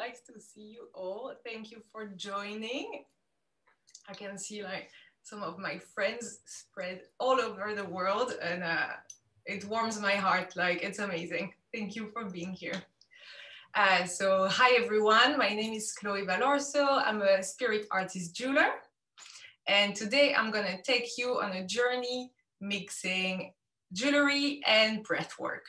nice to see you all. Thank you for joining. I can see like some of my friends spread all over the world, and it warms my heart. Like, it's amazing. Thank you for being here. So hi everyone, my name is Chloe Valorso. I'm a spirit artist jeweler. And today I'm gonna take you on a journey mixing jewelry and breathwork.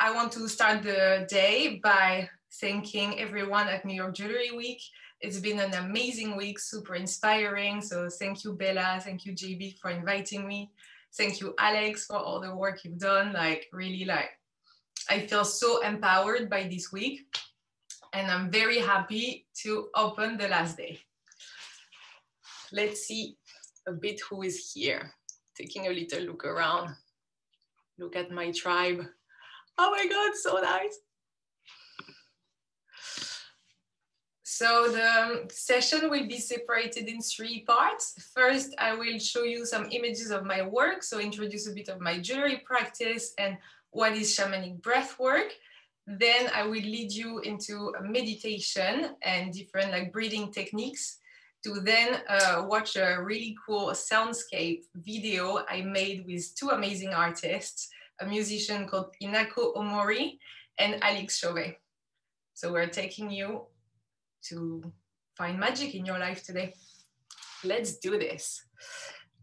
I want to start the day by thanking everyone at New York Jewelry Week. It's been an amazing week, super inspiring. So thank you, Bella. Thank you, JB, for inviting me. Thank you, Alex, for all the work you've done. Like, really, like, I feel so empowered by this week. And I'm very happy to open the last day. Let's see a bit who is here. Taking a little look around. Look at my tribe. Oh my God, so nice. So the session will be separated in 3 parts. First, I will show you some images of my work. So introduce a bit of my jewelry practice and what is shamanic breath work. Then I will lead you into a meditation and different like breathing techniques to then watch a really cool soundscape video I made with 2 amazing artists, a musician called Inako Omori and Alix Chauvet. So we're taking you to find magic in your life today. Let's do this.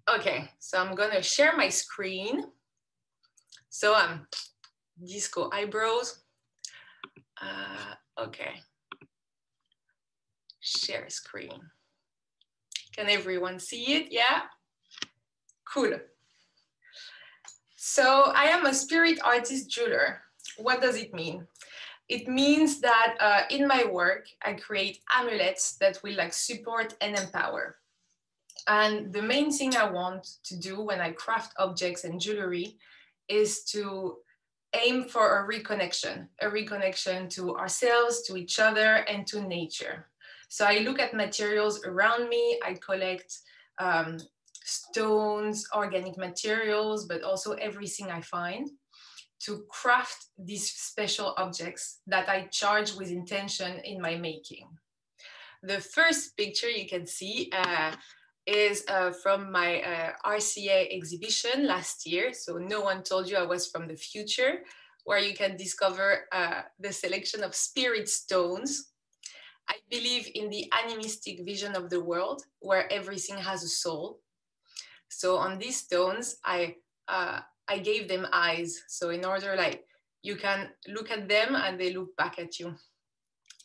Okay, so I'm gonna share my screen. So disco eyebrows. Okay, share screen. Can everyone see it? Yeah, cool. So I am a spirit artist jeweler. What does it mean? It means that in my work, I create amulets that will like support and empower. And the main thing I want to do when I craft objects and jewelry is to aim for a reconnection to ourselves, to each other, and to nature. So I look at materials around me. I collect stones, organic materials, but also everything I find to craft these special objects that I charge with intention in my making. The first picture you can see is from my RCA exhibition last year. So No One Told You I Was from the Future, where you can discover the selection of spirit stones. I believe in the animistic vision of the world where everything has a soul. So on these stones, I gave them eyes. So in order, like, you can look at them and they look back at you.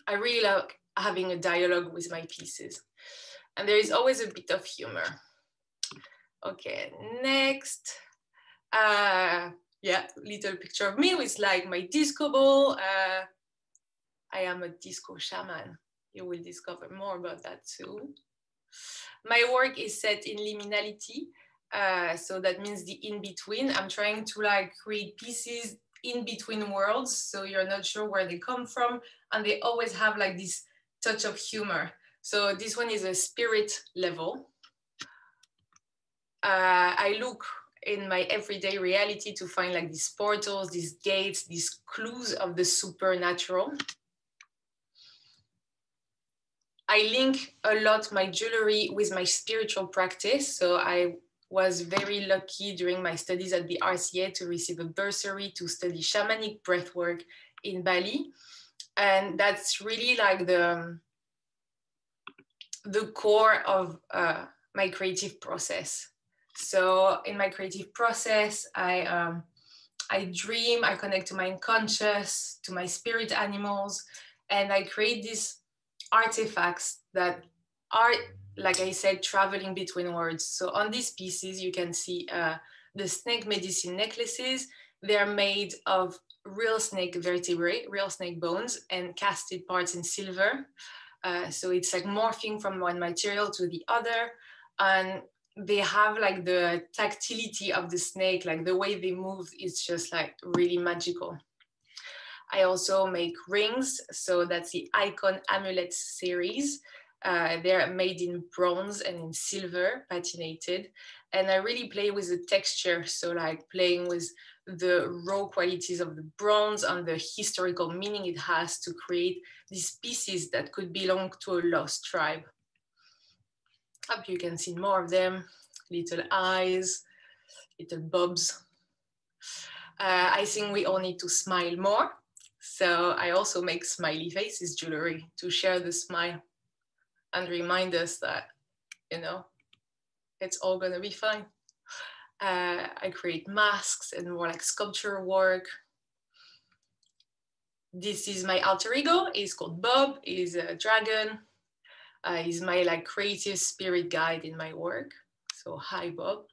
I really like having a dialogue with my pieces. And there is always a bit of humor. Okay, next. Yeah, little picture of me with like my disco ball. I am a disco shaman. You will discover more about that too. My work is set in liminality. So that means the in-between. I'm trying to like create pieces in between worlds, so you're not sure where they come from, and they always have like this touch of humor. So this one is a spirit level. I look in my everyday reality to find like these portals, these gates, these clues of the supernatural. I link a lot my jewelry with my spiritual practice. So I was very lucky during my studies at the RCA to receive a bursary to study shamanic breathwork in Bali. And that's really like the core of my creative process. So in my creative process, I dream, I connect to my unconscious, to my spirit animals, and I create these artifacts that are, like I said, traveling between worlds. So on these pieces, you can see the snake medicine necklaces. They're made of real snake vertebrae, real snake bones, and casted parts in silver. So it's like morphing from one material to the other. And they have like the tactility of the snake, like the way they move is just like really magical. I also make rings. So that's the Icon Amulets series. They're made in bronze and in silver, patinated. And I really play with the texture. So like playing with the raw qualities of the bronze and the historical meaning it has to create these pieces that could belong to a lost tribe. Up you can see more of them, little eyes, little bobs. I think we all need to smile more. So I also make smiley faces jewelry to share the smile and remind us that, you know, it's all gonna be fine. I create masks and more like sculpture work. This is my alter ego. He's called Bob. He's a dragon. He's my like creative spirit guide in my work. So hi, Bob.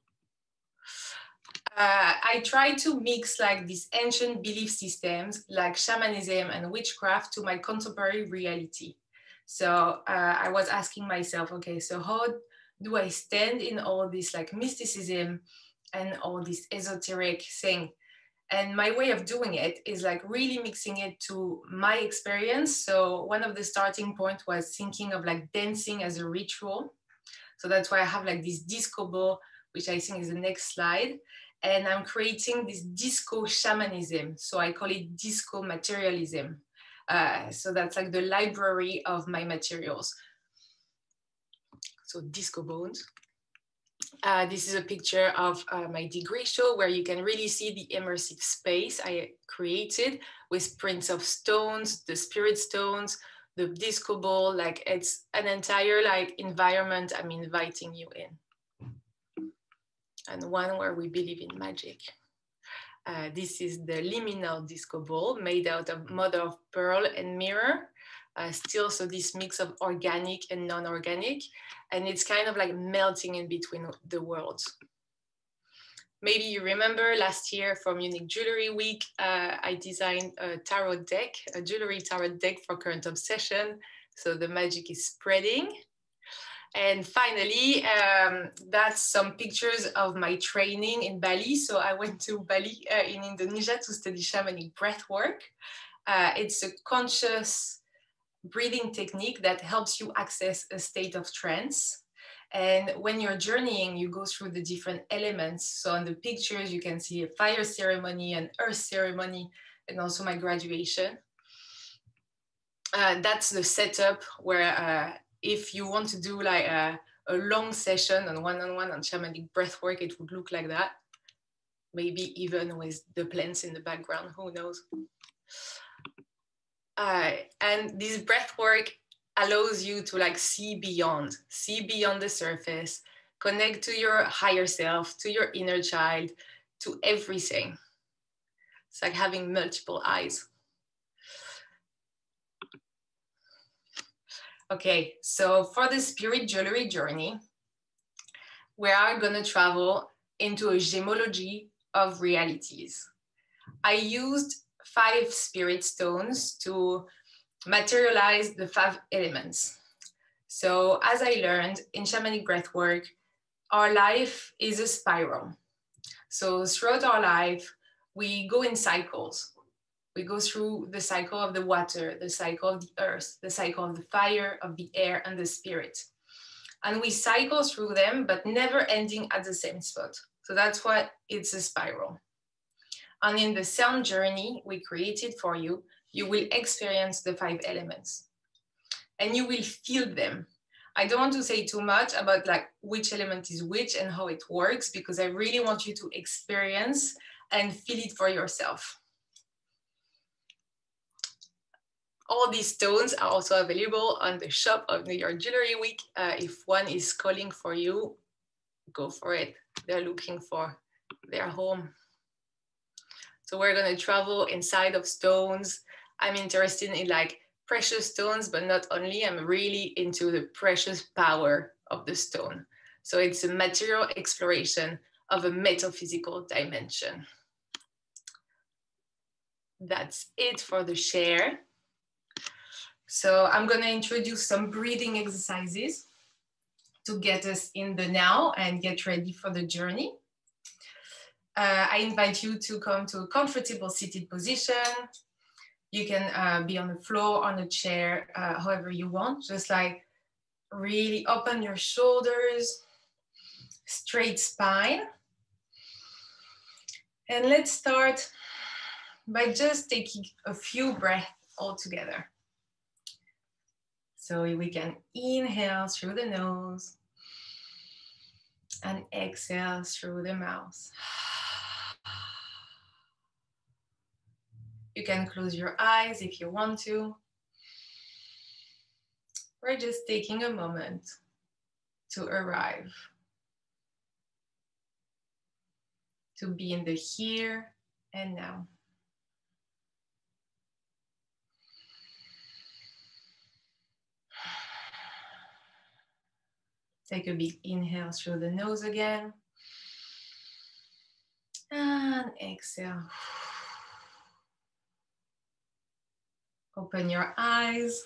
I try to mix like these ancient belief systems like shamanism and witchcraft to my contemporary reality. So I was asking myself, okay, so how do I stand in all this like mysticism and all this esoteric thing? And my way of doing it is like really mixing it to my experience. So one of the starting points was thinking of like dancing as a ritual. So that's why I have like this disco ball, which I think is the next slide. And I'm creating this disco shamanism. So I call it disco materialism. So that's like the library of my materials. So disco bones. This is a picture of my degree show where you can really see the immersive space I created with prints of stones, the spirit stones, the disco ball. Like it's an entire like environment I'm inviting you in. And one where we believe in magic. This is the liminal disco ball made out of mother of pearl and mirror. Still, so this mix of organic and non-organic, and it's kind of like melting in between the worlds. Maybe you remember last year from Unique Jewelry Week, I designed a tarot deck, a jewelry tarot deck for current obsession. So the magic is spreading. And finally, that's some pictures of my training in Bali. So I went to Bali in Indonesia to study shamanic breathwork. It's a conscious breathing technique that helps you access a state of trance. And when you're journeying, you go through the different elements. So on the pictures, you can see a fire ceremony, an earth ceremony, and also my graduation. That's the setup where if you want to do like a long session on one-on-one on shamanic breathwork, it would look like that. Maybe even with the plants in the background, who knows? And this breath work allows you to like see beyond the surface, connect to your higher self, to your inner child, to everything. It's like having multiple eyes. Okay, so for the Spirit Jewellery Journey, we are gonna travel into a gemology of realities. I used 5 spirit stones to materialize the 5 elements. So as I learned in shamanic breathwork, our life is a spiral. So throughout our life, we go in cycles. We go through the cycle of the water, the cycle of the earth, the cycle of the fire, of the air, and the spirit. And we cycle through them, but never ending at the same spot. So that's why it's a spiral. And in the sound journey we created for you, you will experience the 5 elements and you will feel them. I don't want to say too much about like which element is which and how it works, because I really want you to experience and feel it for yourself. All these stones are also available on the shop of New York Jewelry Week. If one is calling for you, go for it. They're looking for their home. So we're gonna travel inside of stones. I'm interested in like precious stones, but not only, I'm really into the precious power of the stone. So it's a material exploration of a metaphysical dimension. That's it for the share. So I'm gonna introduce some breathing exercises to get us in the now and get ready for the journey. I invite you to come to a comfortable seated position. You can be on the floor, on a chair, however you want. Just like really open your shoulders, straight spine. And let's start by just taking a few breaths all together. So we can inhale through the nose and exhale through the mouth. You can close your eyes if you want to. We're just taking a moment to arrive, to be in the here and now. Take a big inhale through the nose again. And exhale. Open your eyes.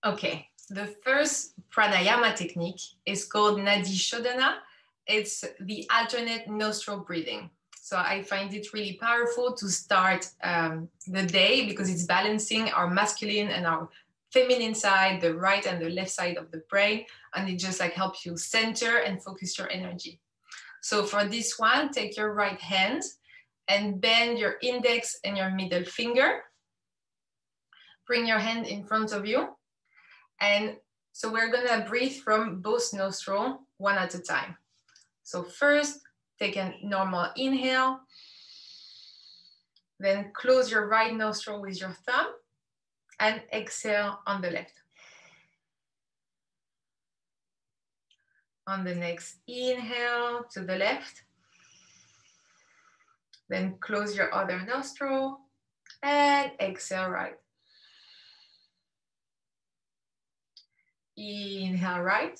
Okay, the first pranayama technique is called Nadi Shodhana. It's the alternate nostril breathing. So I find it really powerful to start the day because it's balancing our masculine and our feminine side, the right and the left side of the brain, and it just like helps you center and focus your energy. So for this one, take your right hand and bend your index and your middle finger. Bring your hand in front of you. And so we're gonna breathe from both nostrils one at a time. So first, take a normal inhale. Then close your right nostril with your thumb and exhale on the left. On the next inhale to the left. Then close your other nostril and exhale right. Inhale right.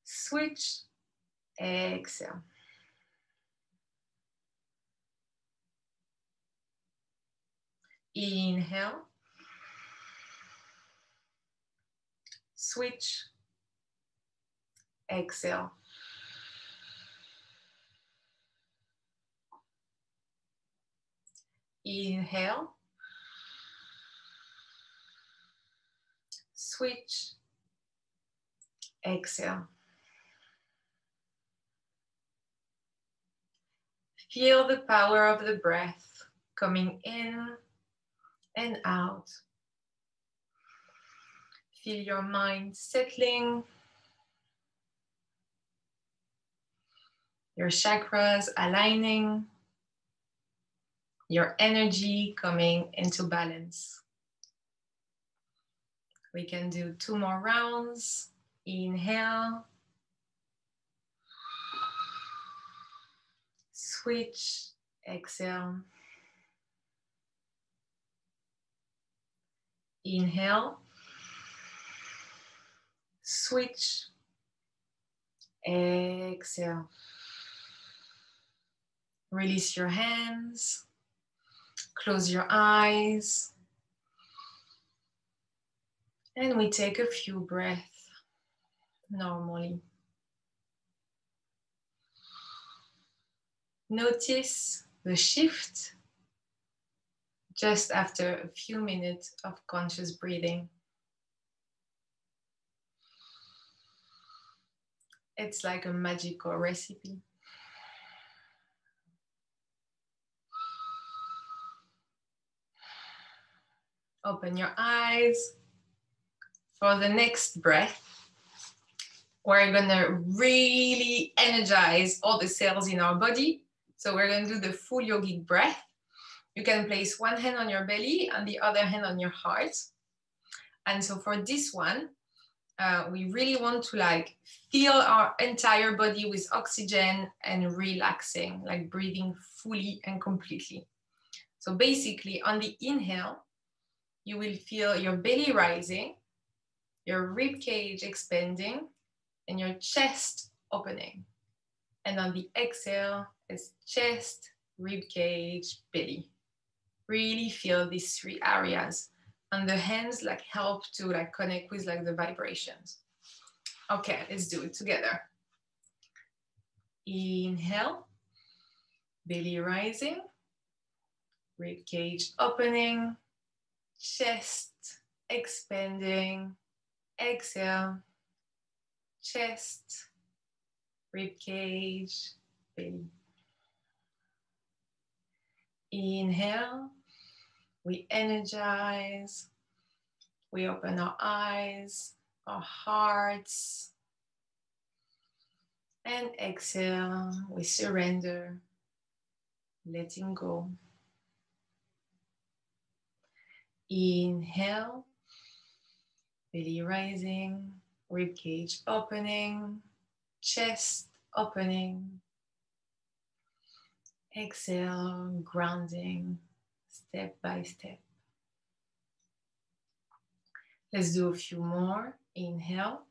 Switch, exhale. Inhale. Switch, exhale. Inhale. Switch, exhale. Feel the power of the breath coming in and out. Feel your mind settling. Your chakras aligning. Your energy coming into balance. We can do 2 more rounds. Inhale. Switch, exhale. Inhale. Switch, exhale. Release your hands. Close your eyes. And we take a few breaths normally. Notice the shift just after a few minutes of conscious breathing. It's like a magical recipe. Open your eyes. For the next breath, we're gonna really energize all the cells in our body. So we're gonna do the full yogic breath. You can place one hand on your belly and the other hand on your heart. And so for this one, we really want to like fill our entire body with oxygen and relaxing, like breathing fully and completely. So basically on the inhale, you will feel your belly rising, your rib cage expanding, and your chest opening. And on the exhale, it's chest, rib cage, belly. Really feel these 3 areas. And the hands like help to like connect with like the vibrations. Okay, let's do it together. Inhale, belly rising, rib cage opening, chest expanding. Exhale, chest, rib cage, belly. Inhale, we energize, we open our eyes, our hearts, and exhale, we surrender, letting go. Inhale, belly rising, rib cage opening, chest opening. Exhale, grounding, step by step. Let's do a few more. Inhale.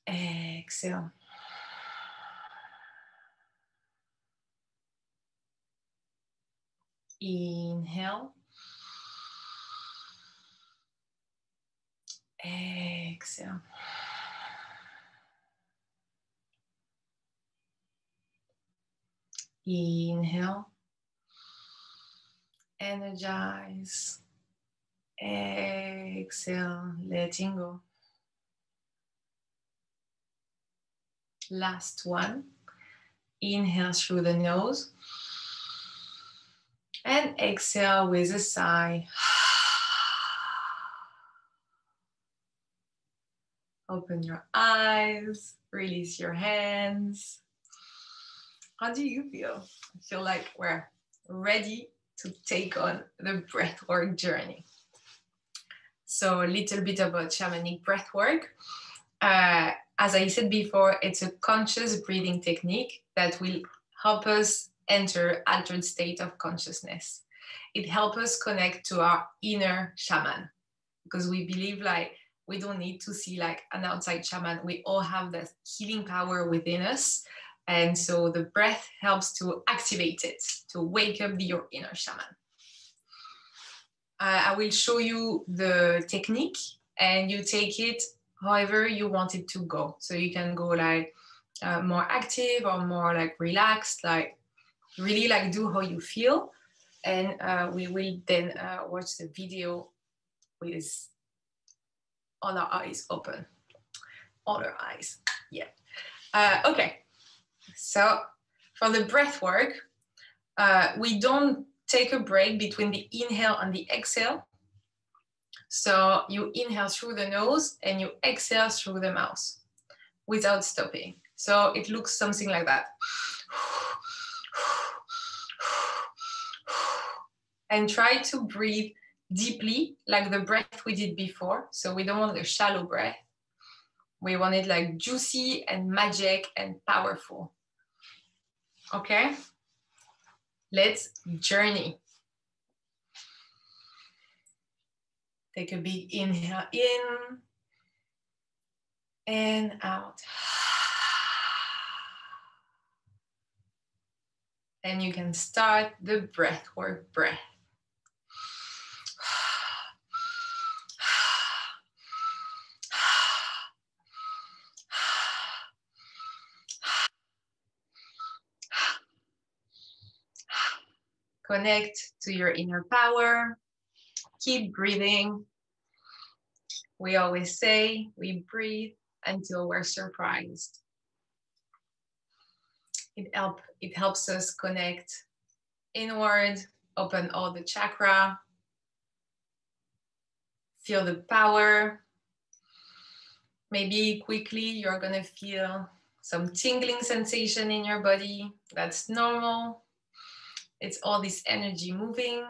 Exhale. Inhale. Exhale. Inhale. Energize. Exhale, letting go. Last one. Inhale through the nose. And exhale with a sigh. Open your eyes, release your hands. How do you feel? I feel like we're ready to take on the breathwork journey. So a little bit about shamanic breathwork. As I said before, it's a conscious breathing technique that will help us enter altered state of consciousness. It helps us connect to our inner shaman, because we believe like we don't need to see like an outside shaman. We all have that healing power within us. And so the breath helps to activate it, to wake up your inner shaman. I will show you the technique and you take it however you want it to go. So you can go like more active or more like relaxed, like really like do how you feel. And we will then watch the video with all our eyes open. All our eyes, yeah. Okay, so for the breath work, we don't take a break between the inhale and the exhale. So you inhale through the nose and you exhale through the mouth without stopping. So it looks something like that. And try to breathe deeply like the breath we did before. So we don't want a shallow breath. We want it like juicy and magic and powerful. Okay? Let's journey. Take a big inhale in and out. And you can start the breathwork breath. Connect to your inner power. Keep breathing. We always say we breathe until we're surprised. It helps us connect inward, open all the chakra, feel the power. Maybe quickly you're gonna feel some tingling sensation in your body. That's normal. It's all this energy moving.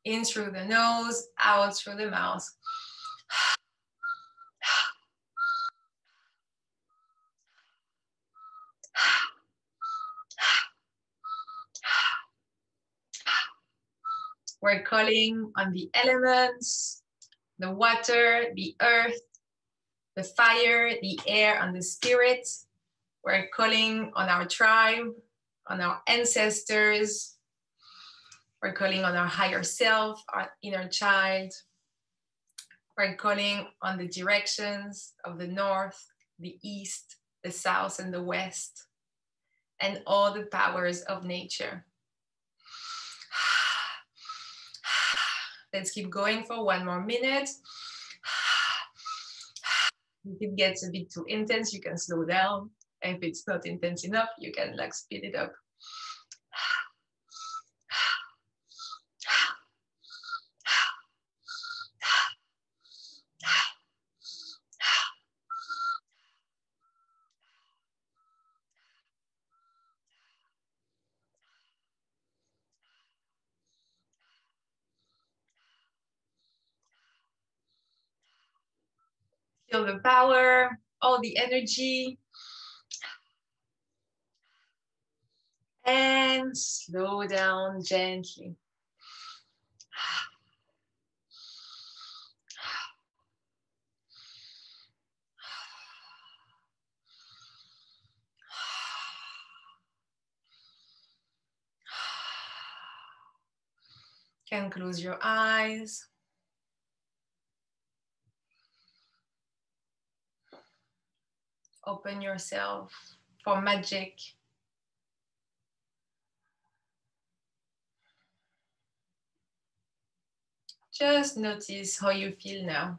In through the nose, out through the mouth. We're calling on the elements, the water, the earth, the fire, the air, and the spirit. We're calling on our tribe, on our ancestors. We're calling on our higher self, our inner child. We're calling on the directions of the north, the east, the south, and the west, and all the powers of nature. Let's keep going for one more minute. If it gets a bit too intense, you can slow down. And if it's not intense enough, you can like speed it up. Feel the power, all the energy. And slow down gently. You can close your eyes. Open yourself for magic. Just notice how you feel now.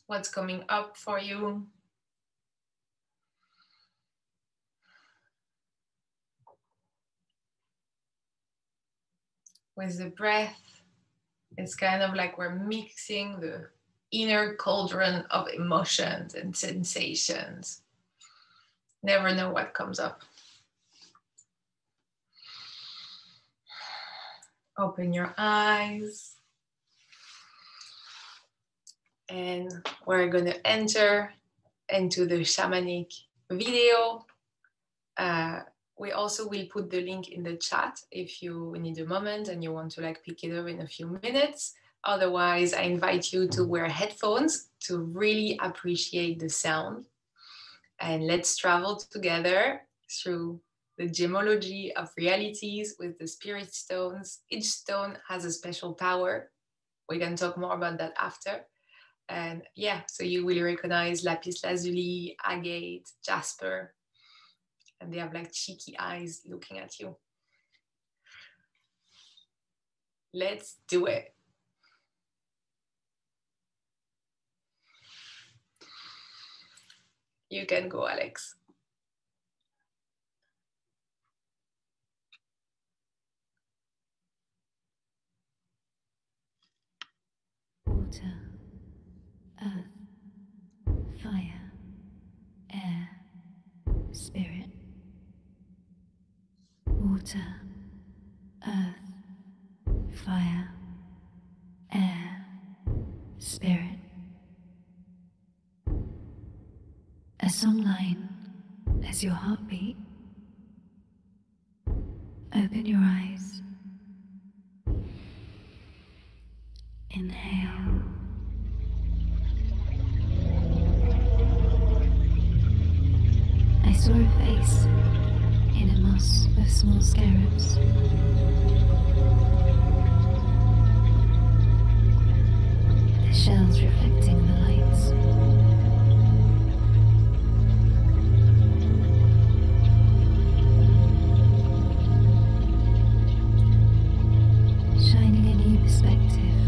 What's coming up for you? With the breath, it's kind of like we're mixing the inner cauldron of emotions and sensations. Never know what comes up. Open your eyes. And we're going to enter into the shamanic video. We also will put the link in the chat if you need a moment and you want to like pick it up in a few minutes. Otherwise, I invite you to wear headphones to really appreciate the sound. And let's travel together through the gemology of realities with the spirit stones. Each stone has a special power. We can talk more about that after. And yeah, so you will recognize Lapis Lazuli, agate, jasper, and they have like cheeky eyes looking at you. Let's do it. You can go, Alex. Water, earth, fire, air, spirit. Water, earth, fire, air, spirit. A songline as your heartbeat. Open your eyes. Inhale. I saw a face in a moss of small scarabs. The shells reflecting the lights. Shining a new perspective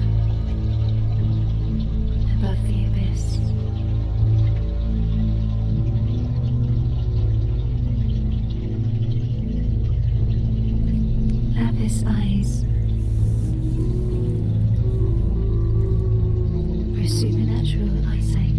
above the abyss. Lapis eyes for supernatural eyesight.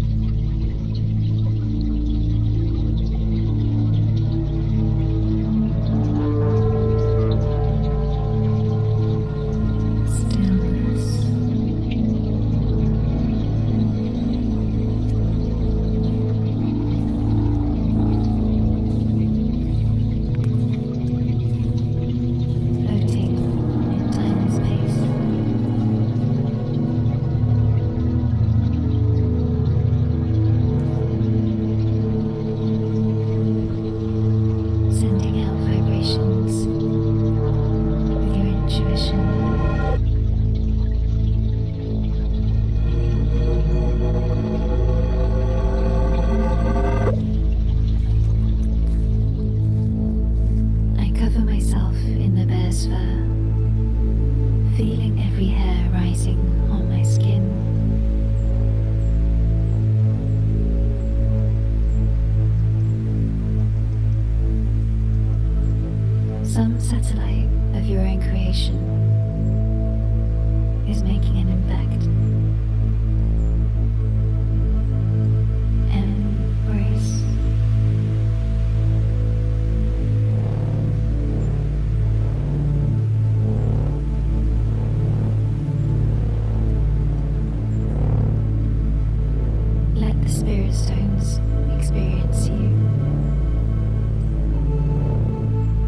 experience you.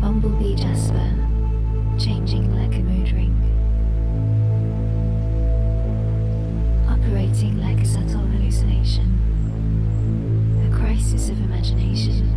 Bumblebee Jasper, changing like a mood ring. Operating like a subtle hallucination. A crisis of imagination.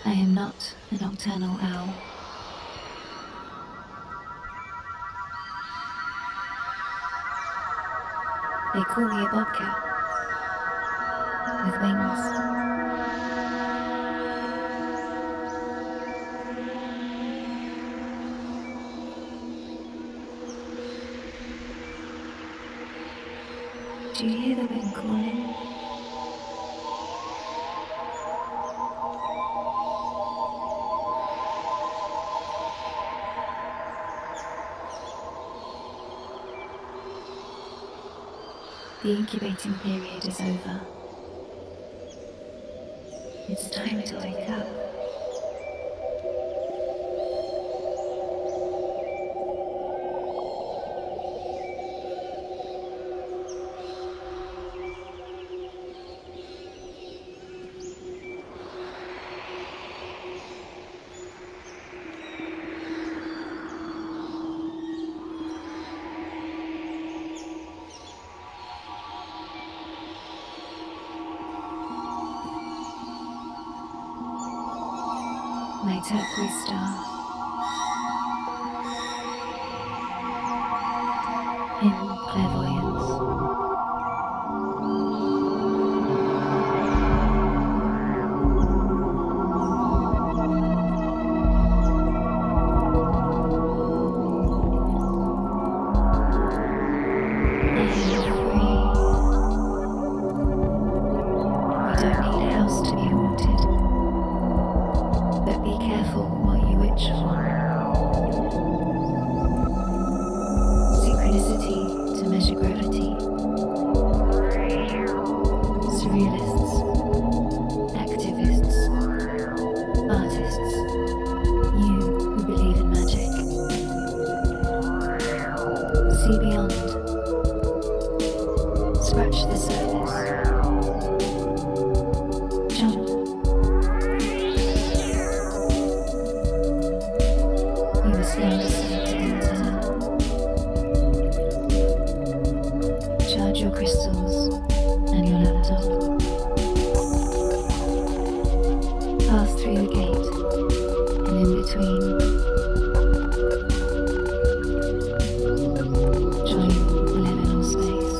I am not a nocturnal owl. They call me a bobcat with wings. Do you hear the wind calling? The incubating period is over. It's time to wake up. My turquoise star in clairvoyance. state, and in between. Join liminal space.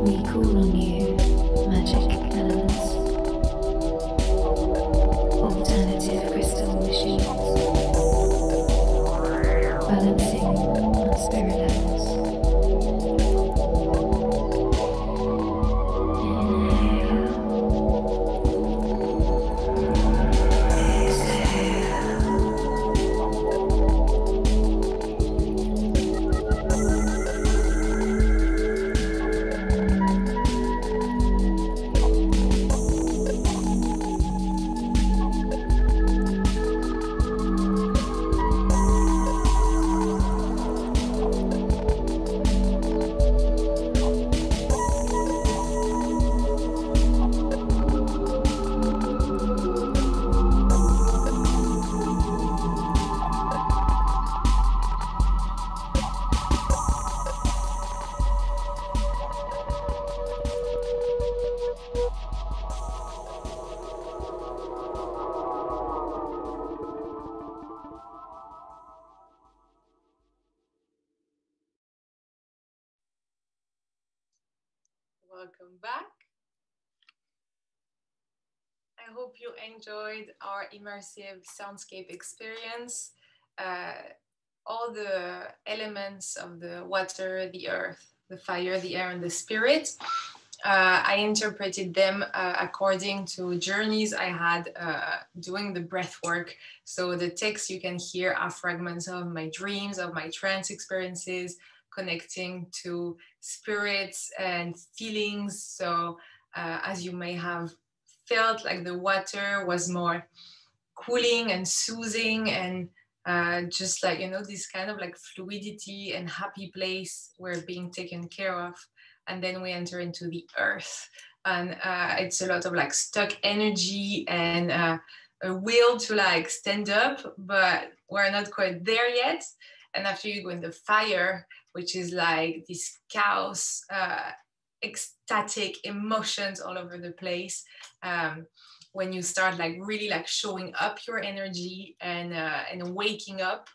We call on you, magic elements, alternative crystal machines, balancing on spirit levels. Welcome back. I hope you enjoyed our immersive soundscape experience. All the elements of the water, the earth, the fire, the air, and the spirit. I interpreted them according to journeys I had doing the breath work. So the text you can hear are fragments of my dreams, of my trance experiences, connecting to spirits and feelings. So as you may have felt, like the water was more cooling and soothing and just like, you know, this kind of like fluidity and happy place we're being taken care of. And then we enter into the earth, and it's a lot of like stuck energy and a will to like stand up, but we're not quite there yet. And after you go in the fire, which is like this chaos, ecstatic emotions all over the place. When you start like really like showing up your energy and waking up,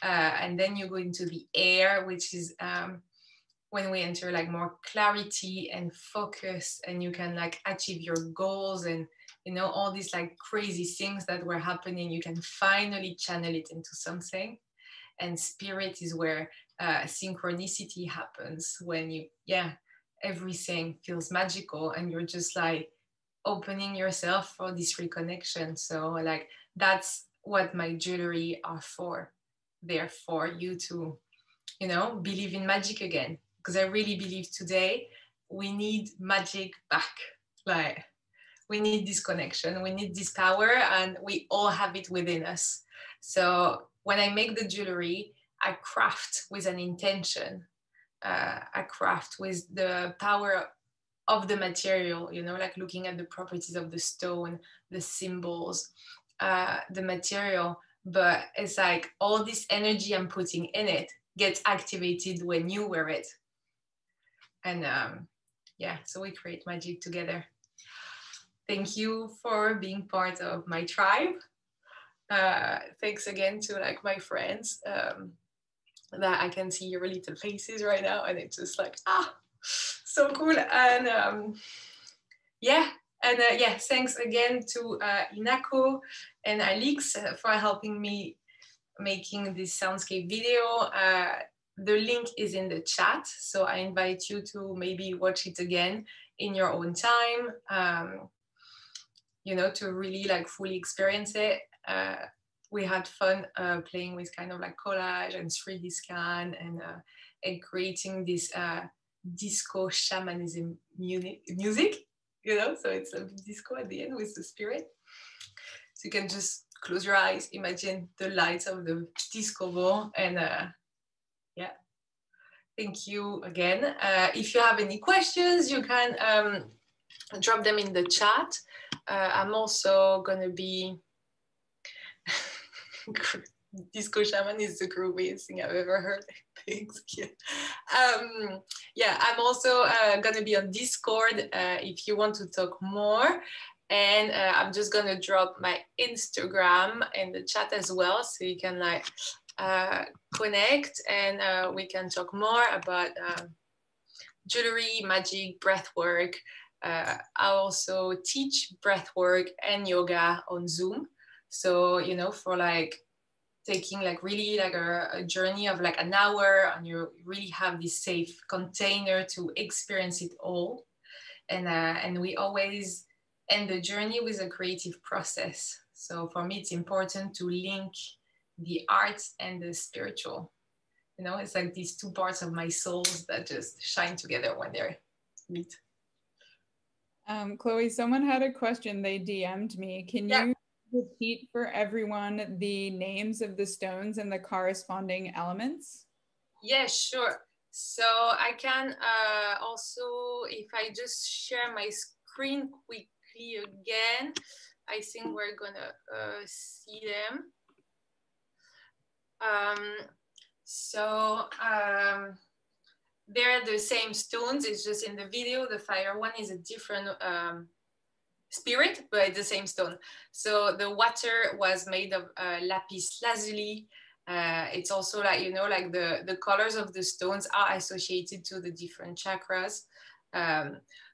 and then you go into the air, which is when we enter like more clarity and focus, and you can like achieve your goals, and you know, all these like crazy things that were happening, you can finally channel it into something. And spirit is where synchronicity happens, when you, everything feels magical and you're just like opening yourself for this reconnection. So like that's what my jewelry are for. They're for you to, you know, believe in magic again, because I really believe today we need magic back. Like we need this connection, we need this power, and we all have it within us. So when I make the jewelry, I craft with an intention. I craft with the power of the material, you know, like looking at the properties of the stone, the symbols, the material. But it's like all this energy I'm putting in it gets activated when you wear it. And so we create magic together. Thank you for being part of my tribe. Thanks again to like my friends that I can see your little faces right now, and it's just like, so cool. And thanks again to Inako and Alix for helping me making this soundscape video. The link is in the chat, so I invite you to maybe watch it again in your own time, you know, to really like fully experience it. We had fun playing with kind of like collage and 3D scan and creating this disco shamanism music, you know, so it's a disco at the end with the spirit. So you can just close your eyes, imagine the lights of the disco ball, and thank you again. If you have any questions, you can drop them in the chat. I'm also gonna be Disco Shaman is the grooviest thing I've ever heard. Thanks. Yeah. Yeah, I'm also going to be on Discord if you want to talk more. And I'm just going to drop my Instagram in the chat as well, so you can like connect and we can talk more about jewelry, magic, breathwork. I also teach breathwork and yoga on Zoom. So, you know, for like taking like really like a journey of like an hour, and you really have this safe container to experience it all. And we always end the journey with a creative process. So for me, it's important to link the art and the spiritual. You know, it's like these two parts of my souls that just shine together when they meet. Chloe, someone had a question. They DM'd me. Can you repeat for everyone the names of the stones and the corresponding elements? Yeah, sure. So I can also, if I just share my screen quickly again, I think we're gonna see them. They're the same stones. It's just in the video, the fire one is a different spirit, but it's the same stone. So the water was made of Lapis Lazuli. It's also like, you know, like the colors of the stones are associated to the different chakras.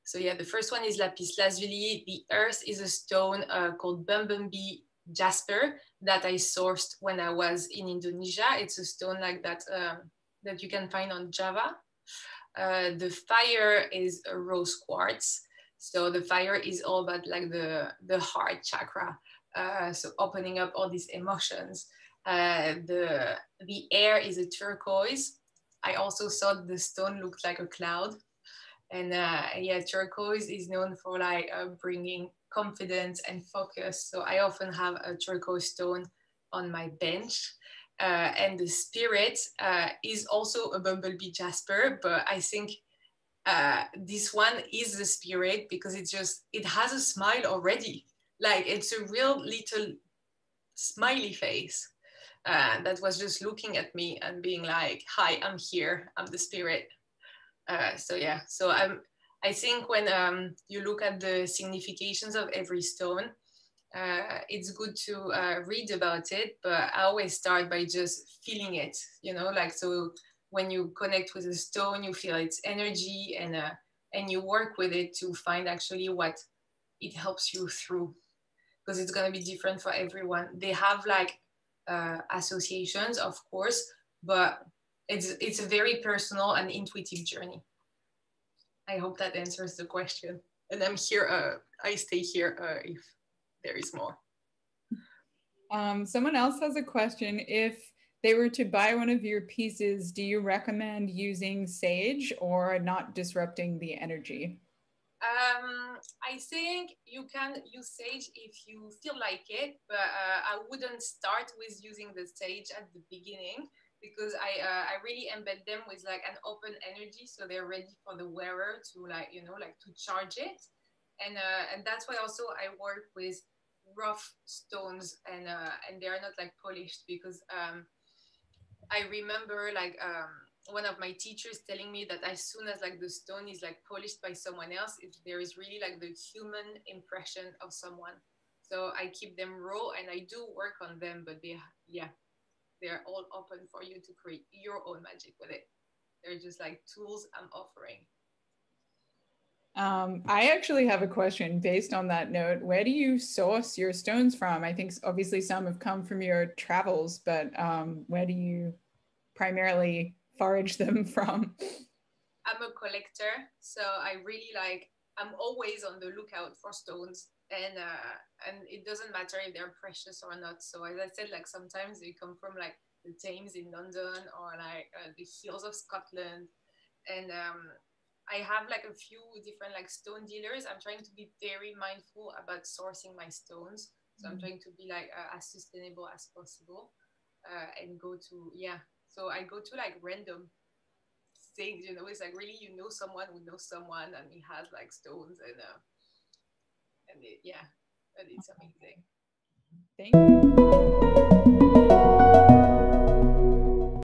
So yeah, the first one is Lapis Lazuli. The earth is a stone called Bumblebee Jasper that I sourced when I was in Indonesia. It's a stone like that that you can find on Java. The fire is a rose quartz. So the fire is all about like the heart chakra. So opening up all these emotions. The air is a turquoise. I also thought the stone looked like a cloud. And yeah, turquoise is known for like bringing confidence and focus. So I often have a turquoise stone on my bench. And the spirit is also a bumblebee jasper, but I think this one is the spirit because it has a smile already. Like it's a real little smiley face that was just looking at me and being like, hi, I'm here, I'm the spirit. So yeah, so I think when you look at the significations of every stone, it's good to read about it, but I always start by just feeling it, you know, like, so when you connect with a stone, you feel its energy and you work with it to find actually what it helps you through, because it's going to be different for everyone. They have like associations, of course, but it's a very personal and intuitive journey. I hope that answers the question. And I'm here, I stay here if there is more. Someone else has a question. If they were to buy one of your pieces, do you recommend using sage or not disrupting the energy? I think you can use sage if you feel like it, but I wouldn't start with using the sage at the beginning, because I really embed them with like an open energy, so they're ready for the wearer to like, you know, like to charge it. And that's why also I work with rough stones and they are not like polished, because I remember like one of my teachers telling me that as soon as like the stone is like polished by someone else, there is really like the human impression of someone. So I keep them raw and I do work on them, but they're all open for you to create your own magic with it. They're just like tools I'm offering. I actually have a question based on that note. Where do you source your stones from? I think obviously some have come from your travels, but where do you primarily forage them from? I'm a collector, so I really like, I'm always on the lookout for stones, and it doesn't matter if they're precious or not. So as I said, like sometimes they come from like the Thames in London or like the hills of Scotland, and I have like a few different like stone dealers. I'm trying to be very mindful about sourcing my stones. So I'm trying to be like as sustainable as possible and go to, so I go to like random things, you know, it's like really, you know, someone who knows someone and he has like stones and it's amazing. Thank you.